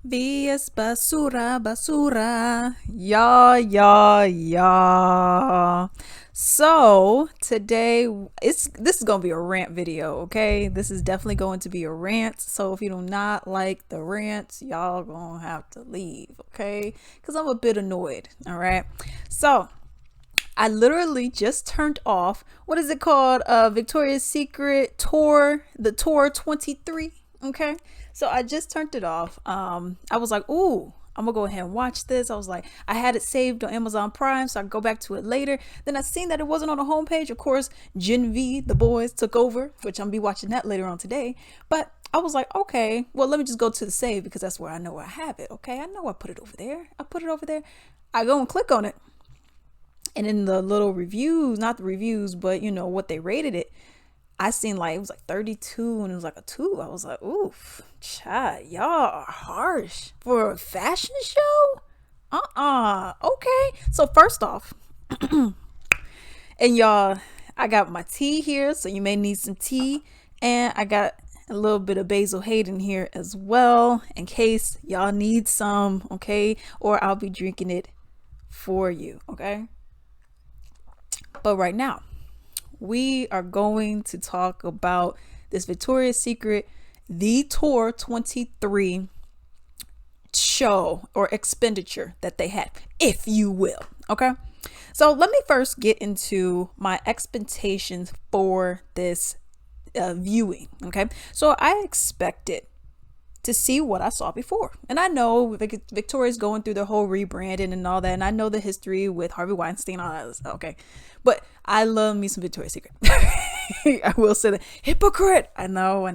VS Basura Basura. Yeah. So today this is gonna be a rant video, okay? This is definitely going to be a rant. So if you do not like the rants, y'all gonna have to leave, okay? Because I'm a bit annoyed. All right. So I literally just turned off what is it called? Victoria's Secret tour, the tour 23. Okay. So I just turned it off. I was like, ooh, I'm gonna go ahead and watch this. I was like, I had it saved on Amazon Prime, so I can go back to it later. Then I seen that it wasn't on the homepage. Of course, Gen V, the boys, took over, which I'm gonna be watching that later on today. But I was like, okay, well, let me just go to the save because that's where I know I have it. Okay, I know I put it over there. I put it over there. I go and click on it. And in the little reviews, not the reviews, but you know what they rated it, I seen like it was like 32 and it was like a 2. I was like, oof, chat, y'all are harsh for a fashion show. Okay. So first off, and y'all, I got my tea here, so you may need some tea, and I got a little bit of Basil Hayden here as well in case y'all need some, okay? Or I'll be drinking it for you, okay? But right now, we are going to talk about this Victoria's Secret The Tour 23 show or expenditure that they had, if you will. Okay. So let me first get into my expectations for this viewing. Okay. So I expected to see what I saw before. And I know Victoria's going through the whole rebranding and all that. And I know the history with Harvey Weinstein, all that stuff. Okay. But I love me some Victoria's Secret. I will say that. Hypocrite. I know.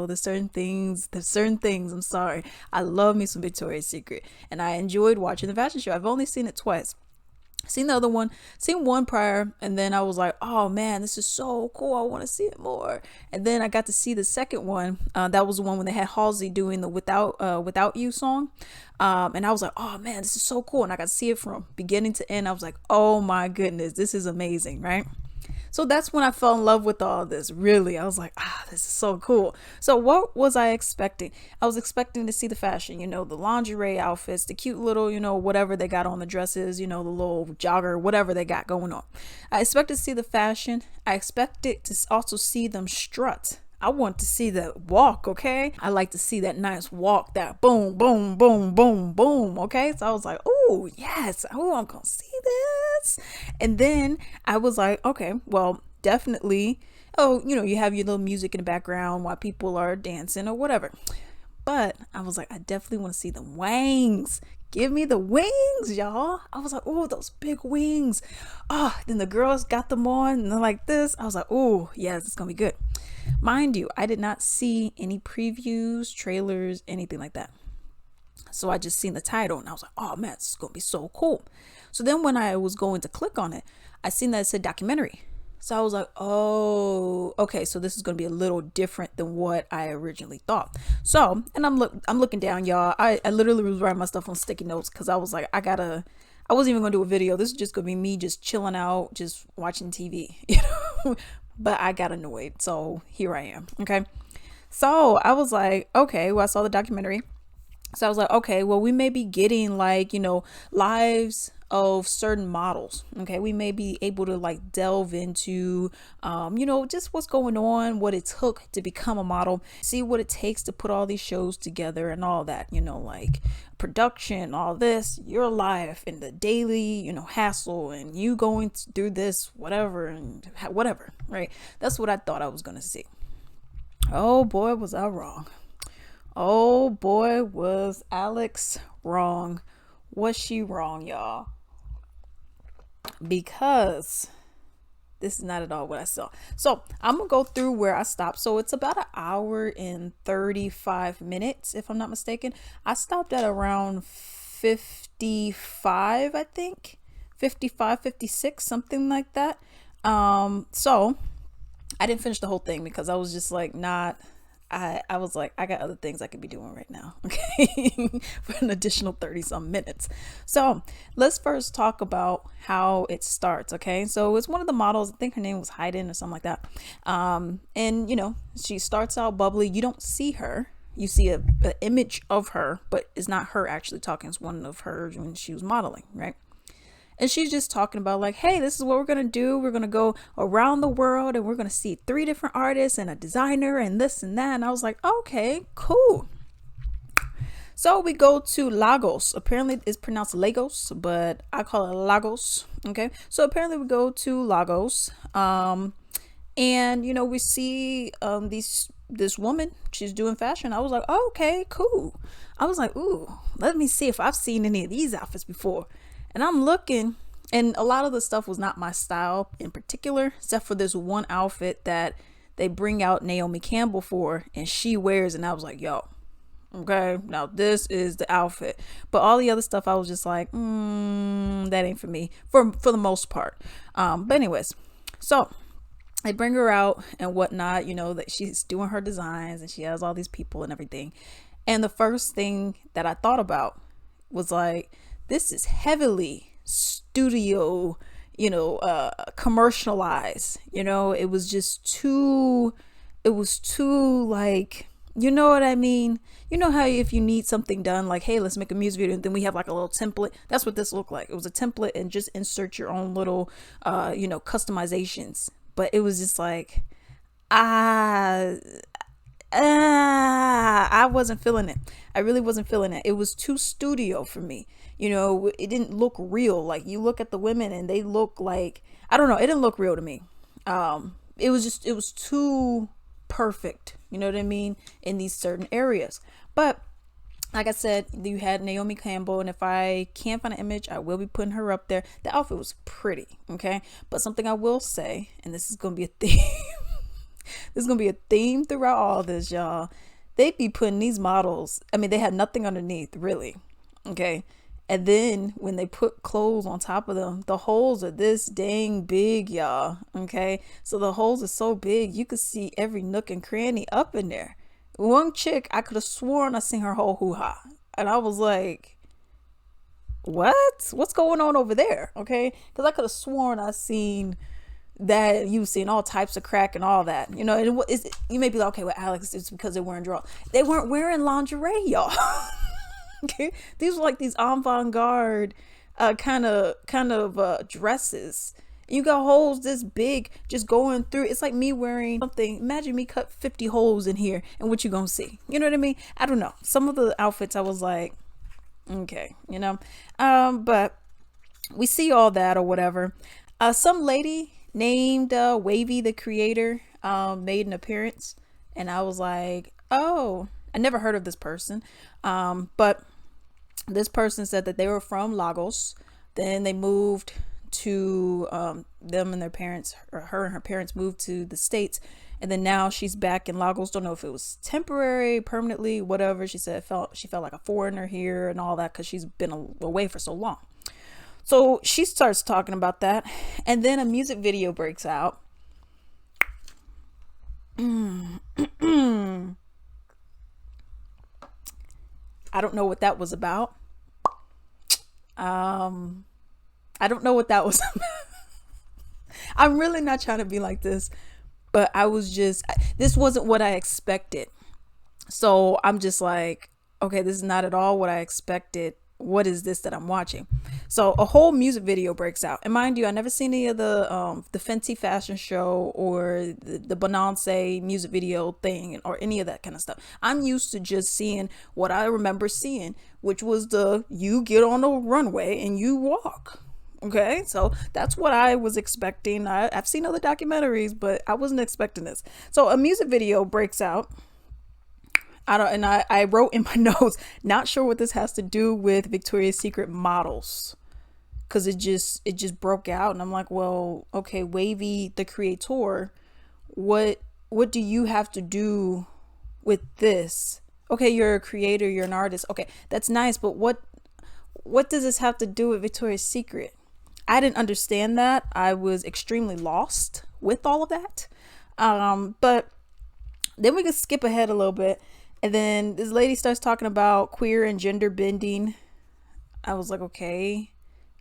There's certain things. I'm sorry. I love me some Victoria's Secret. And I enjoyed watching the fashion show. I've only seen it twice. Seen the other one, seen one prior, and then I was like, oh man, this is so cool, I want to see it more. And then I got to see the second one. That was the one when they had Halsey doing the without you song. And I was like, oh man, this is so cool. And I got to see it from beginning to end. I was like, oh my goodness, this is amazing, right? So that's when I fell in love with all this. Really, I was like, this is so cool. So what was I expecting? I was expecting to see the fashion, you know, the lingerie outfits, the cute little, you know, whatever they got on the dresses, you know, the little jogger, whatever they got going on. I expected to see the fashion. I expected to also see them strut. I want to see that walk, okay? I like to see that nice walk, that boom, boom, boom, boom, boom, okay? So I was like, oh, yes. Oh, I'm going to see this. And then I was like, okay, well, definitely. Oh, you know, you have your little music in the background while people are dancing or whatever. But I was like, I definitely want to see the wings. Give me the wings, y'all. I was like, oh, those big wings. Then the girls got them on and they're like this. I was like, oh, yes, it's going to be good. Mind you, I did not see any previews, trailers, anything like that. So I just seen the title and I was like, oh man, this is going to be so cool. So then when I was going to click on it, I seen that it said documentary. So I was like, oh, okay. So this is going to be a little different than what I originally thought. So, and I'm looking down, y'all. I literally was writing my stuff on sticky notes because I was like, I wasn't even going to do a video. This is just going to be me just chilling out, just watching TV, you know. But I got annoyed, so here I am. Okay. So I was like, okay, well, I saw the documentary. So I was like, okay, well, we may be getting like, you know, lives of certain models. Okay. We may be able to like delve into, you know, just what's going on, what it took to become a model, see what it takes to put all these shows together and all that, you know, like production, all this, your life and the daily, you know, hassle and you going through this, whatever, and whatever, right? That's what I thought I was going to see. Oh boy, was I wrong. Oh boy, was Alex wrong. Was she wrong, y'all? Because this is not at all what I saw. So I'm gonna go through where I stopped. So it's about an hour and 35 minutes, if I'm not mistaken. I stopped at around 55, I think. 55, 56, something like that. So I didn't finish the whole thing because I was just like I was like, I got other things I could be doing right now, okay, for an additional 30 some minutes. So let's first talk about how it starts, okay? So it's one of the models, I think her name was Hayden or something like that. And, you know, she starts out bubbly. You don't see her. you see a image of her, but it's not her actually talking. It's one of her when she was modeling, right? And she's just talking about like, hey, this is what we're going to do. We're going to go around the world and we're going to see 3 different artists and a designer and this and that. And I was like, okay, cool. So we go to Lagos. Apparently it's pronounced Lagos, but I call it Lagos. Okay. So apparently we go to Lagos. And you know, we see this woman, she's doing fashion. I was like, oh, okay, cool. I was like, ooh, let me see if I've seen any of these outfits before. And I'm looking, and a lot of the stuff was not my style in particular, except for this one outfit that they bring out Naomi Campbell for, and she wears, and I was like, yo, okay, now this is the outfit. But all the other stuff, I was just like, that ain't for me, for the most part. But anyways, so they bring her out and whatnot, you know, that she's doing her designs and she has all these people and everything. And the first thing that I thought about was like, this is heavily studio, you know, commercialized, you know, it was too like, you know what I mean? You know how if you need something done, like, hey, let's make a music video, and then we have like a little template. That's what this looked like. It was a template and just insert your own little, you know, customizations. But it was just like, I wasn't feeling it. I really wasn't feeling it. It was too studio for me. You know, it didn't look real. Like you look at the women and they look like, I don't know, it didn't look real to me. It was too perfect. You know what I mean? In these certain areas. But like I said, you had Naomi Campbell, and if I can't find an image, I will be putting her up there. The outfit was pretty, okay? But something I will say, and this is going to be a theme. There's going to be a theme throughout all this, y'all. They be putting these models, I mean, they had nothing underneath, really, okay? And then when they put clothes on top of them, the holes are this dang big, y'all, okay? So the holes are so big, you could see every nook and cranny up in there. One chick, I could have sworn I seen her whole hoo-ha. And I was like, what? What's going on over there? Okay? Because I could have sworn I seen that you seen all types of crack and all that. You know, you may be like, okay, well, Alex, it's because they're wearing drawers. They weren't wearing lingerie, y'all. Okay? These were like these avant-garde kind of dresses. You got holes this big just going through. It's like me wearing something. Imagine me cut 50 holes in here and what you gonna see. You know what I mean? I don't know. Some of the outfits I was like, okay, you know. But we see all that or whatever. Some lady named Wavy, the creator, made an appearance. And I was like, oh, I never heard of this person. But this person said that they were from Lagos. Then they moved to them and their parents, or her and her parents moved to the States, and then now she's back in Lagos. Don't know if it was temporary, permanently, whatever. She said she felt like a foreigner here and all that because she's been away for so long. So she starts talking about that, and then a music video breaks out. I don't know what that was about. I don't know what that was about. I'm really not trying to be like this, but this wasn't what I expected. So I'm just like, okay, this is not at all what I expected. What is this that I'm watching? So a whole music video breaks out. And mind you, I never seen any of the Fenty fashion show or the Bonanza music video thing or any of that kind of stuff. I'm used to just seeing what I remember seeing, which was you get on the runway and you walk. Okay, so that's what I was expecting. I've seen other documentaries, but I wasn't expecting this. So a music video breaks out. I wrote in my notes, not sure what this has to do with Victoria's Secret models, because it just broke out, and I'm like, well, okay, Wavy, the creator, what do you have to do with this? Okay, you're a creator, you're an artist. Okay, that's nice, but what does this have to do with Victoria's Secret? I didn't understand that. I was extremely lost with all of that. But then we can skip ahead a little bit. And then this lady starts talking about queer and gender bending. I was like, okay.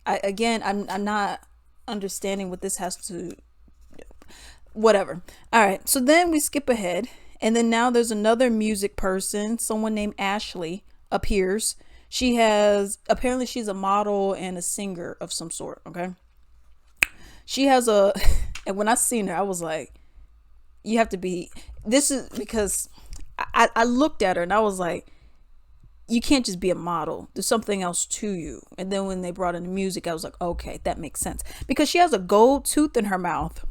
I'm not understanding what this has to, whatever. All right. So then we skip ahead And then now there's another music person, someone named Ashley, appears. She has, apparently she's a model and a singer of some sort. Okay. She has a, and when I seen her, I was like, you have to be, this is because I looked at her and I was like, you can't just be a model. There's something else to you. And then when they brought in the music, I was like, okay, that makes sense. Because she has a gold tooth in her mouth.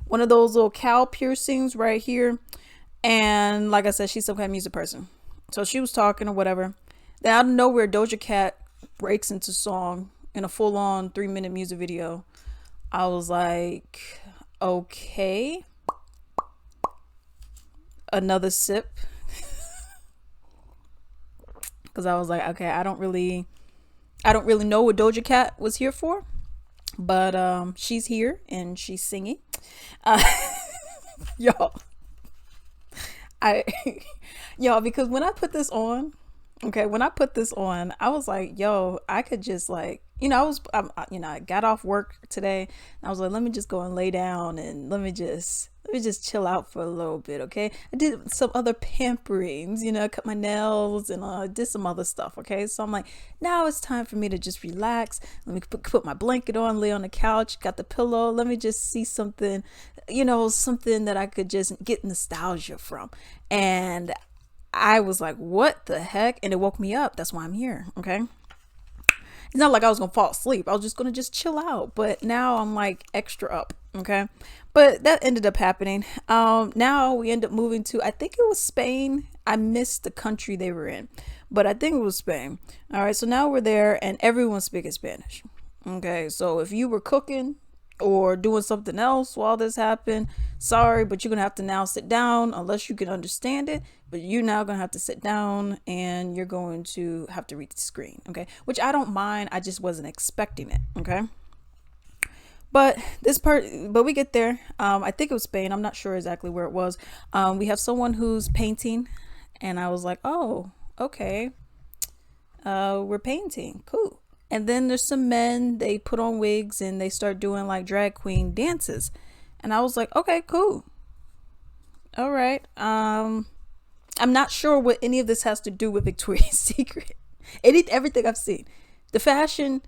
One of those little cow piercings right here. And like I said, she's some kind of music person. So she was talking or whatever. Then out of nowhere, Doja Cat breaks into song in a full-on 3-minute music video. I was like, okay. Another sip. Because I was like, okay, I don't really know what Doja Cat was here for, but she's here and she's singing. Y'all, I y'all, because when I put this on, I was like, yo, I could just like, I got off work today and I was like, let me just go and lay down and let me just chill out for a little bit. Okay. I did some other pamperings, cut my nails and did some other stuff. Okay. So I'm like, now it's time for me to just relax. Let me put my blanket on, lay on the couch, got the pillow. Let me just see something, something that I could just get nostalgia from. And I was like, what the heck? And it woke me up. That's why I'm here. Okay. It's not like I was going to fall asleep. I was just going to just chill out. But now I'm like extra up. Okay. But that ended up happening. Now we end up moving to, I think it was Spain. I missed the country they were in, but I think it was Spain. All right. So now we're there and everyone's speaking Spanish. Okay. So if you were cooking or doing something else while this happened, sorry, but you're going to have to now sit down unless you can understand it. But you're now going to have to sit down and you're going to have to read the screen. Okay. Which I don't mind. I just wasn't expecting it. Okay. But we get there. I think it was Spain. I'm not sure exactly where it was. We have someone who's painting and I was like, oh, okay. We're painting. Cool. And then there's some men, they put on wigs and they start doing like drag queen dances. And I was like, okay, cool. All right. I'm not sure what any of this has to do with Victoria's Secret. Everything I've seen. The fashion,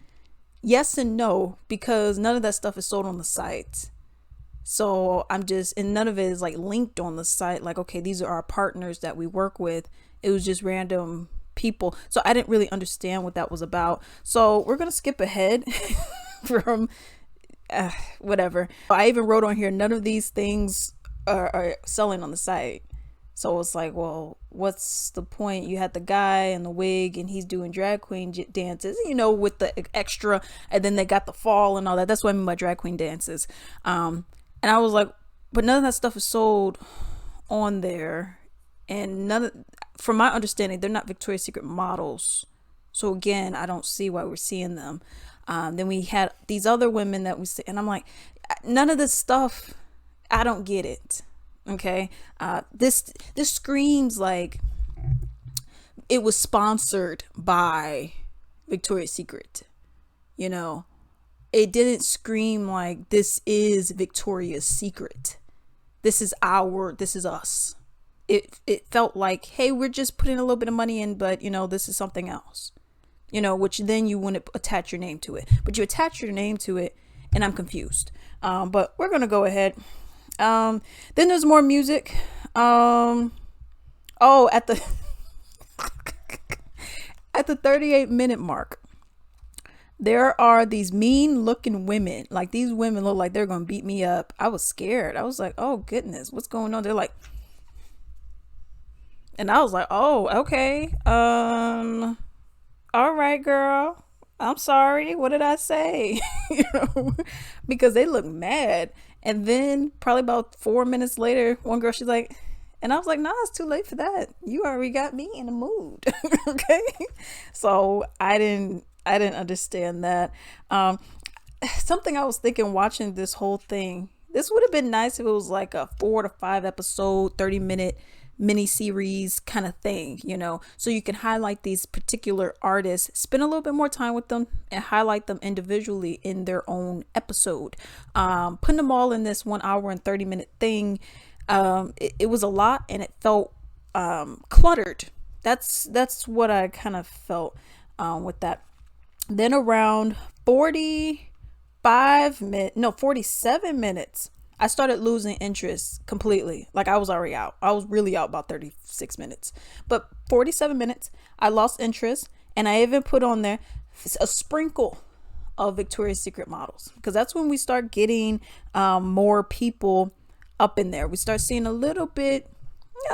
yes and no, because none of that stuff is sold on the site. So and none of it is like linked on the site. Like, okay, these are our partners that we work with. It was just random people. So I didn't really understand what that was about. So we're going to skip ahead from whatever. I even wrote on here, none of these things are selling on the site. So it's like, well, what's the point? You had the guy in the wig and he's doing drag queen dances, with the extra, and then they got the fall and all that. That's what I mean by drag queen dances. And I was like, but none of that stuff is sold on there. And from my understanding, they're not Victoria's Secret models. So again, I don't see why we're seeing them. Then we had these other women that we see, and I'm like, none of this stuff, I don't get it. Okay. This screams like it was sponsored by Victoria's Secret. It didn't scream like this is Victoria's Secret. This is us. It felt like, hey, we're just putting a little bit of money in, but this is something else, which then you wouldn't attach your name to it, but you attach your name to it and I'm confused. But we're going to go ahead. Then there's more music. At the at the 38-minute mark, there are these mean looking women. Like, these women look like they're going to beat me up. I was scared. I was like, oh goodness, what's going on? They're like, and I was like, oh, okay. All right, girl. I'm sorry. What did I say? Because they look mad. And then probably about 4 minutes later, one girl, she's like, and I was like, nah, it's too late for that. You already got me in the mood. Okay. So I didn't understand that. Something I was thinking watching this whole thing, this would have been nice if it was like a 4 to 5 episode, 30-minute mini series kind of thing, so you can highlight these particular artists, spend a little bit more time with them and highlight them individually in their own episode. Putting them all in this 1 hour and 30-minute thing, It was a lot, and it felt cluttered. That's what I kind of felt with that. Then around 45 minutes, no, 47 minutes, I started losing interest completely. Like I was already out. I was really out about 36 minutes. But 47 minutes, I lost interest, and I even put on there a sprinkle of Victoria's Secret models, because that's when we start getting more people up in there. We start seeing a little bit,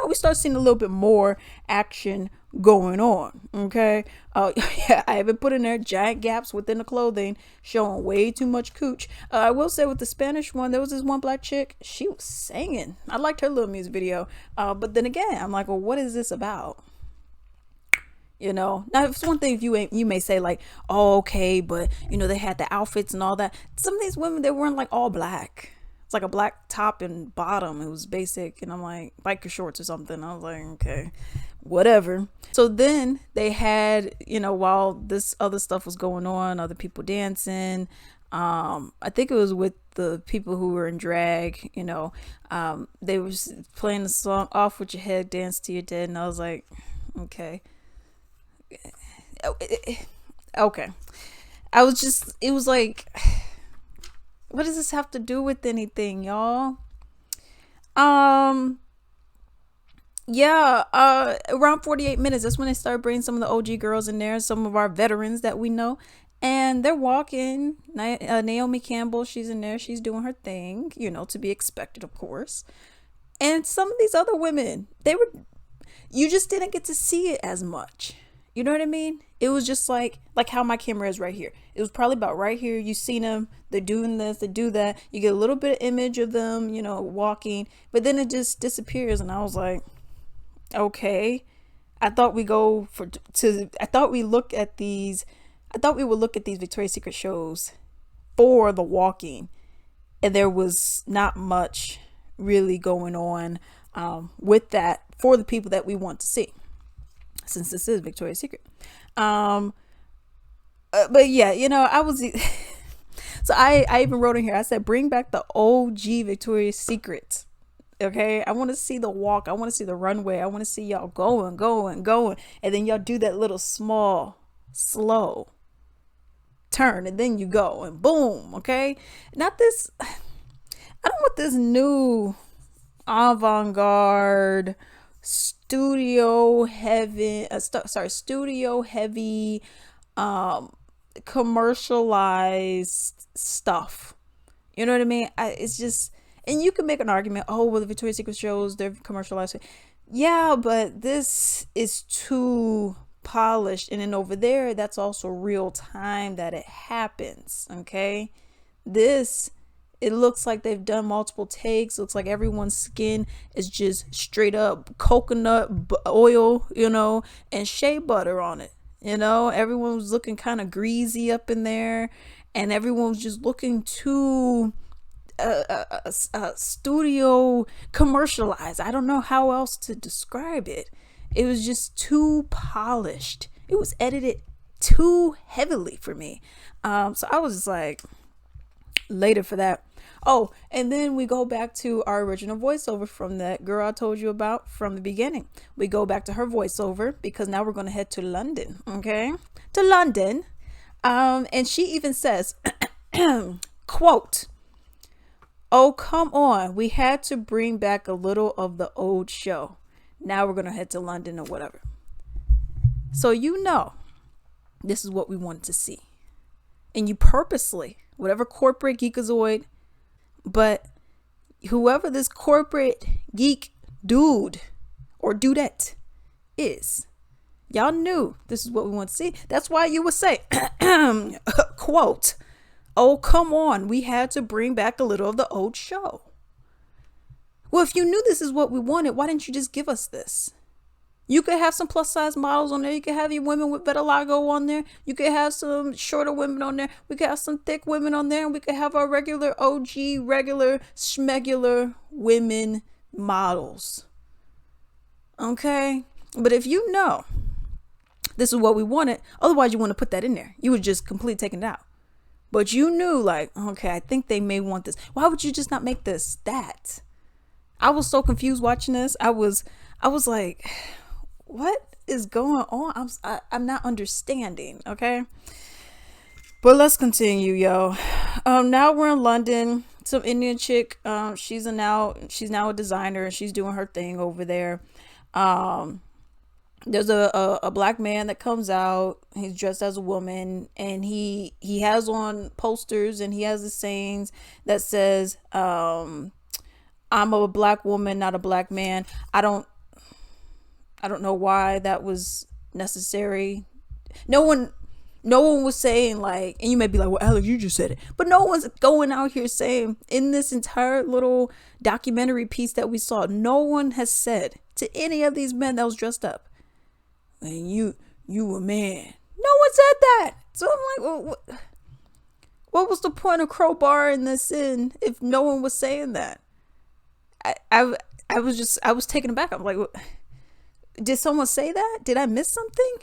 we start seeing a little bit more action going on. Okay. Yeah, I even put in there giant gaps within the clothing showing way too much cooch. I will say with the Spanish one, there was this one black chick, she was singing. I liked her little music video. But then again, I'm like, well, what is this about? Now it's one thing if you may say like, oh, okay, but they had the outfits and all that. Some of these women, they weren't like all black. It's like a black top and bottom. It was basic, and I'm like, biker shorts or something. I was like, okay, whatever. So then they had, while this other stuff was going on, other people dancing. I think it was with the people who were in drag. They were playing the song "Off with Your Head, Dance to Your Dead," and I was like, okay. Okay. It was like, what does this have to do with anything, y'all? Yeah, around 48 minutes, that's when they start bringing some of the OG girls in there, some of our veterans that we know, and they're walking. Naomi Campbell, she's in there, she's doing her thing, to be expected, of course. And some of these other women, you just didn't get to see it as much. You know what I mean? It was just like how my camera is right here. It was probably about right here. You seen them, they're doing this, they do that. You get a little bit of image of them, walking, but then it just disappears. And I was like, okay. I thought we would look at these Victoria's Secret shows for the walking, and there was not much really going on with that for the people that we want to see, since this is Victoria's Secret. But yeah, I was so I even wrote in here, I said, bring back the OG Victoria's Secret. Okay, I want to see the walk, I want to see the runway, I want to see y'all going, and then y'all do that little small slow turn, and then you go and boom. Okay, not this, I don't want this new avant-garde studio heavy commercialized stuff. You know what I mean? It's just, and you can make an argument, oh well, the Victoria's Secret shows, they're commercialized. Yeah, but this is too polished, and then over there, that's also real time that it happens. Okay, it looks like they've done multiple takes. Looks like everyone's skin is just straight up coconut oil, and shea butter on it. Everyone was looking kind of greasy up in there, and everyone was just looking too studio commercialized. I don't know how else to describe it. It was just too polished. It was edited too heavily for me. So I was just like, later for that. Oh, and then we go back to our original voiceover from that girl I told you about from the beginning. We go back to her voiceover because now we're going to head to London. Okay, to London. And she even says, quote, "Oh, come on. We had to bring back a little of the old show. Now we're going to head to London," or whatever. So, this is what we wanted to see. And you purposely, whatever corporate geekazoid, but whoever this corporate geek dude or dudette is, y'all knew this is what we want to see. That's why you would say, quote, "Oh, come on. We had to bring back a little of the old show." Well, if you knew this is what we wanted, why didn't you just give us this? You could have some plus size models on there. You could have your women with vitiligo on there. You could have some shorter women on there. We could have some thick women on there. And we could have our regular OG, regular schmegular women models. Okay? But if you know this is what we wanted, otherwise you wouldn't put that in there. You would just completely take it out. But you knew, like, okay, I think they may want this. Why would you just not make this that? I was so confused watching this. I was like, what is going on? I'm not understanding. Okay, but let's continue, yo. Now we're in London. Some Indian chick. She's now a designer. She's doing her thing over there. Um, there's a black man that comes out. He's dressed as a woman, and he has on posters, and he has the sayings that says, "I'm a black woman, not a black man." I don't know why that was necessary. No one no one was saying, like, and you may be like, well, Alex, you just said it, but no one's going out here saying, in this entire little documentary piece that we saw, no one has said to any of these men that was dressed up, and you a man. No one said that. So I'm like, well, what was the point of crowbarring this in if no one was saying that? I was taken aback. I'm like, did someone say that? Did I miss something?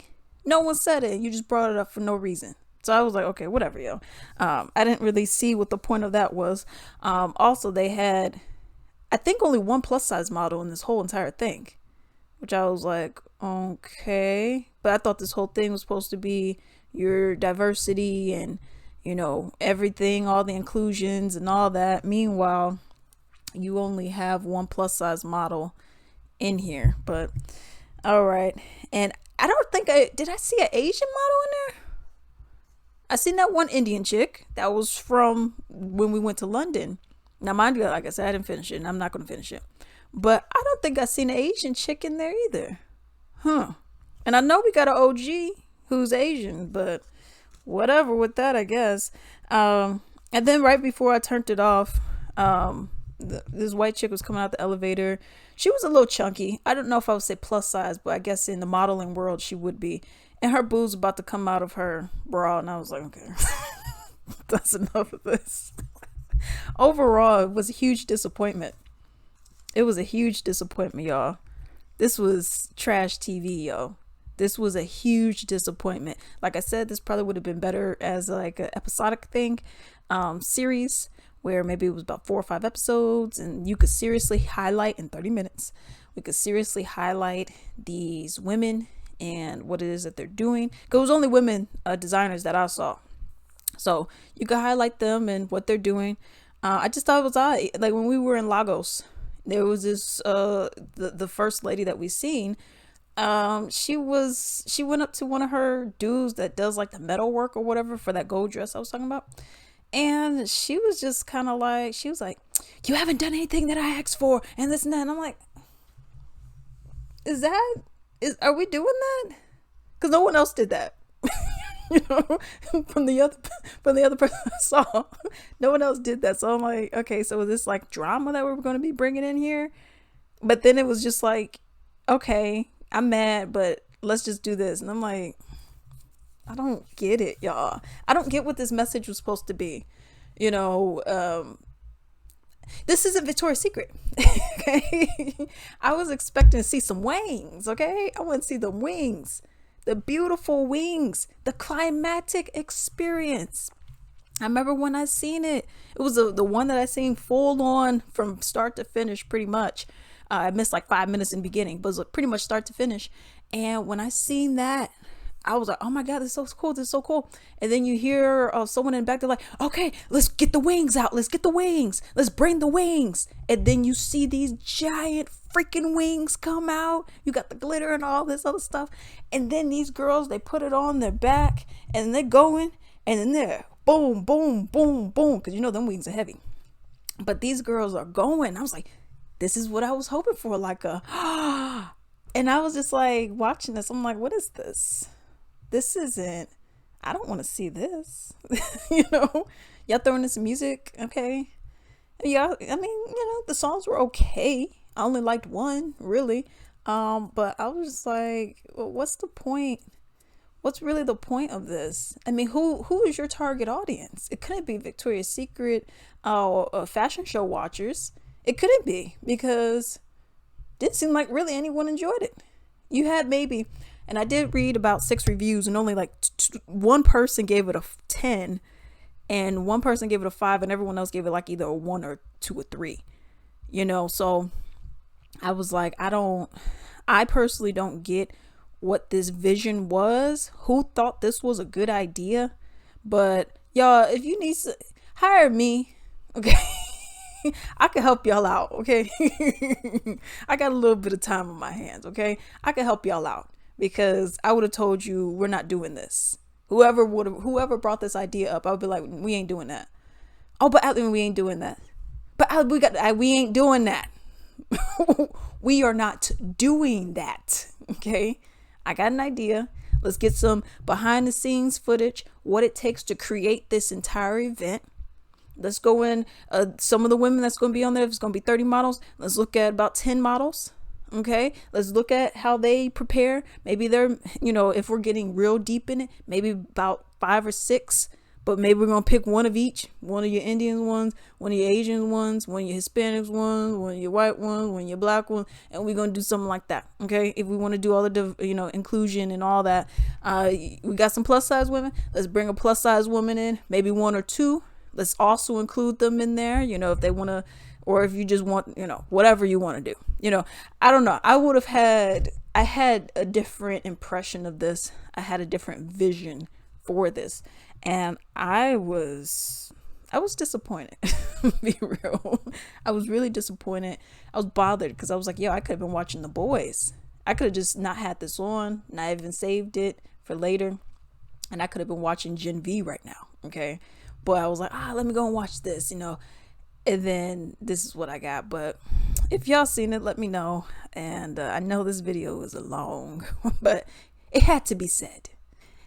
No one said it. You just brought it up for no reason. So I was like, okay, whatever, yo. I didn't really see what the point of that was. Also, they had, I think, only one plus size model in this whole entire thing, which I was like, okay. But I thought this whole thing was supposed to be your diversity and, everything, all the inclusions and all that. Meanwhile, you only have one plus size model in here. But all right. And I don't think I see an Asian model in there. I seen that one Indian chick that was from when we went to London. Now, mind you, like I said, I didn't finish it, and I'm not going to finish it. But I don't think I seen an Asian chick in there either. Huh. And I know we got an OG who's Asian, but whatever with that, I guess. And then right before I turned it off, this white chick was coming out the elevator. She was a little chunky. I don't know if I would say plus size, but I guess in the modeling world she would be. And her boobs about to come out of her bra, and I was like, okay, that's enough of this. Overall, it was a huge disappointment. It was a huge disappointment, y'all. This was trash TV, yo. This was a huge disappointment. Like I said, this probably would have been better as like an episodic thing, series, where maybe it was about 4 or 5 episodes, and you could seriously highlight in 30 minutes. We could seriously highlight these women and what it is that they're doing. Because it was only women designers that I saw. So you could highlight them and what they're doing. I just thought it was odd. Like when we were in Lagos, there was this, the first lady that we seen. She went up to one of her dudes that does like the metal work or whatever for that gold dress I was talking about. And she was just kind of like, she was like, you haven't done anything that I asked for, and this and that. And I'm like, are we doing that? Because no one else did that. From the other person I saw, no one else did that. So I'm like, okay, so is this like drama that we're going to be bringing in here? But then it was just like, okay, I'm mad, but let's just do this. And I'm like, I don't get it, y'all. I don't get what this message was supposed to be. This isn't Victoria's Secret. Okay. I was expecting to see some wings. Okay. I want to see the wings, the beautiful wings, the climatic experience. I remember when I seen it. It was the one that I seen full on from start to finish, pretty much. I missed like 5 minutes in the beginning, but it was pretty much start to finish. And when I seen that, I was like, oh my God, this is so cool. This is so cool. And then you hear someone in the back, they're like, okay, let's get the wings out. Let's get the wings. Let's bring the wings. And then you see these giant freaking wings come out. You got the glitter and all this other stuff. And then these girls, they put it on their back and they're going, and then they're boom, boom, boom, boom. Because them wings are heavy. But these girls are going. I was like, this is what I was hoping for. Like and I was just like watching this. I'm like, what is this? This isn't, I don't want to see this. Y'all throwing in some music. Okay. Yeah. I mean, the songs were okay. I only liked one, really. But I was just like, well, what's the point? What's really the point of this? I mean, who is your target audience? It couldn't be Victoria's Secret fashion show watchers. It couldn't be, because it didn't seem like really anyone enjoyed it. You had maybe, and I did read about 6 reviews, and only like one person gave it a 10, and one person gave it a 5, and everyone else gave it like either a 1 or 2 or 3. So I was like, I personally don't get what this vision was. Who thought this was a good idea? But y'all, if you need to hire me, okay, I can help y'all out, okay? I got a little bit of time on my hands, okay? I can help y'all out because I would have told you we're not doing this. Whoever brought this idea up, I would be like, we ain't doing that. Oh, but we ain't doing that. But we ain't doing that. We are not doing that. Okay. I got an idea. Let's get some behind the scenes footage, what it takes to create this entire event. Let's go in some of the women that's going to be on there. If it's going to be 30 models, let's look at about 10 models. Okay. Let's look at how they prepare. Maybe they're, if we're getting real deep in it, maybe about 5 or 6. But maybe we're going to pick one of each. One of your Indian ones, one of your Asian ones, one of your Hispanics ones, one of your white ones, one of your black ones. And we're going to do something like that. Okay. If we want to do all the, inclusion and all that. We got some plus size women. Let's bring a plus size woman in, maybe 1 or 2. Let's also include them in there, if they want to, or if you just want, whatever you want to do. I don't know. I had a different impression of this. I had a different vision for this. And I was disappointed. Be real. I was really disappointed. I was bothered because I was like, I could have been watching The Boys. I could have just not had this on, not even saved it for later. And I could have been watching Gen V right now. Okay. But I was like, let me go and watch this, And then this is what I got. But if y'all seen it, let me know. And I know this video is long, but it had to be said.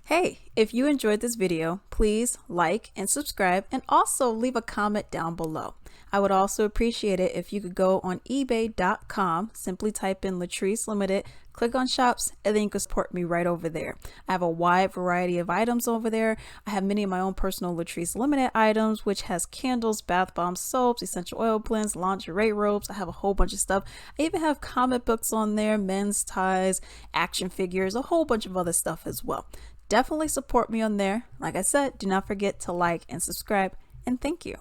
Hey, if you enjoyed this video, please like and subscribe and also leave a comment down below. I would also appreciate it if you could go on ebay.com, simply type in Latrice Limited, click on shops, and then you can support me right over there. I have a wide variety of items over there. I have many of my own personal Latrice Limited items, which has candles, bath bombs, soaps, essential oil blends, lingerie robes. I have a whole bunch of stuff. I even have comic books on there, men's ties, action figures, a whole bunch of other stuff as well. Definitely support me on there. Like I said, do not forget to like and subscribe, and thank you.